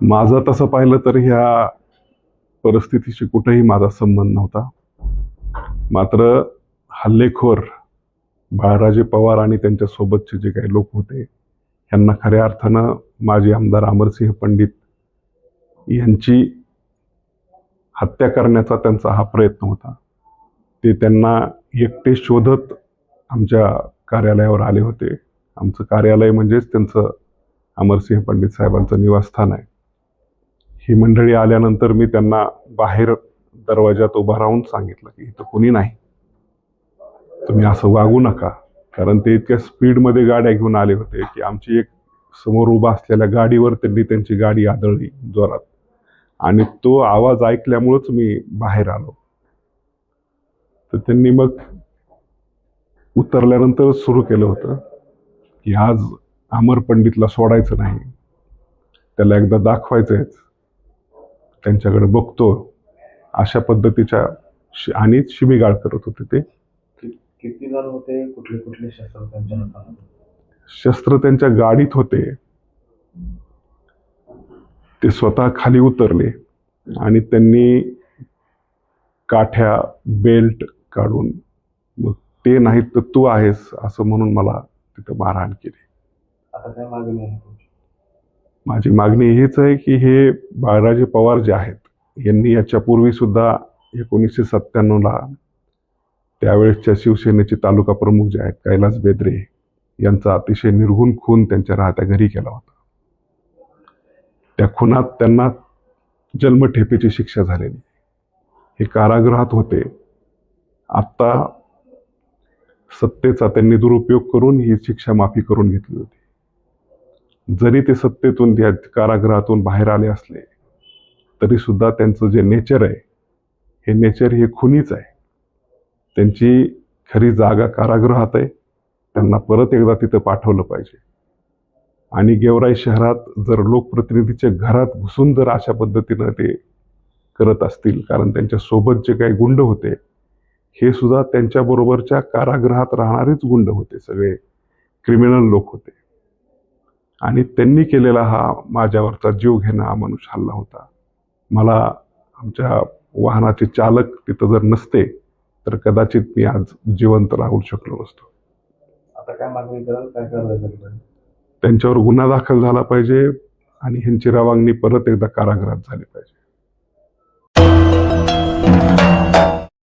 माझं तसं पाहिलं तर ह्या परिस्थितीशी कुठेही माझा संबंध नव्हता. मात्र हल्लेखोर बाळाराजे पवार आणि त्यांच्या सोबतचे जे काही लोक होते, ह्यांना खऱ्या अर्थानं माजी आमदार अमरसिंह पंडित यांची हत्या करण्याचा त्यांचा हा प्रयत्न होता. ते त्यांना एकटे शोधत आमच्या कार्यालयावर आले होते. आमचं कार्यालय म्हणजेच त्यांचं अमरसिंह पंडित साहेबांचं निवासस्थान आहे. ही मंडळी आल्यानंतर मी त्यांना बाहेर दरवाजात उभा राहून सांगितलं की इथं कोणी नाही, तुम्ही असं वागू नका. कारण ते इतक्या स्पीडमध्ये गाड्या घेऊन आले होते की आमची एक समोर उभा असलेल्या गाडीवर त्यांनी त्यांची गाडी आदळली जोरात, आणि तो आवाज ऐकल्यामुळेच मी बाहेर आलो. तर त्यांनी मग उतरल्यानंतर सुरू केलं होतं की आज अमर पंडितला सोडायचं नाही, त्याला एकदा दाखवायचंच, त्यांच्याकडे बघतो, अशा पद्धतीच्या आणि शिवीगाळ करत होते ते. किती जण होते? कुठले कुठले शस्त्र त्यांच्या हातात? शस्त्र त्यांच्या गाडीत होते. ते स्वतः खाली उतरले आणि त्यांनी काठ्या बेल्ट काढून मग ते नाहीत तर तू आहेस असं म्हणून मला तिथं मारहाण केली. आता काय मागणी आहे तुमची? माझी मागणी हीच आहे की हे बाळराजे पवार जे आहेत, यांनी याच्यापूर्वी सुद्धा 1997ला त्यावेळेसच्या शिवसेनेचे तालुका प्रमुख जे आहेत कैलास बेद्रे यांचा अतिशय निर्घृण खून त्यांच्या राहत्या घरी केला होता. त्या खुनात त्यांना जन्मठेपेची शिक्षा झालेली. हे कारागृहात होते. आत्ता सत्तेचा त्यांनी दुरुपयोग करून ही शिक्षा माफी करून घेतली होती. जरी ते सत्तेतून त्या कारागृहातून बाहेर आले असले तरी सुद्धा त्यांचं जे नेचर आहे, हे नेचर हे खुनीच आहे. त्यांची खरी जागा कारागृहात आहे. त्यांना परत एकदा तिथं पाठवलं पाहिजे. आणि गेवराई शहरात जर लोकप्रतिनिधीच्या घरात घुसून जर अशा पद्धतीनं ते करत असतील, कारण त्यांच्या सोबत जे काही गुंड होते हे सुद्धा त्यांच्याबरोबरच्या कारागृहात राहणारेच गुंड होते, सगळे क्रिमिनल लोक होते. आणि त्यांनी केलेला हा माझ्यावरचा जीव घेणा अमानुष हल्ला होता. मला आमच्या वाहनाचे चालक तिथं जर नसते तर कदाचित मी आज जिवंत राहू शकलो नसतो. आता काय मागणी कराल? काय कारवाई झाली पाहिजे? त्यांच्यावर गुन्हा दाखल झाला पाहिजे आणि ह्यांची रवानगी परत एकदा कारागृहात झाली पाहिजे.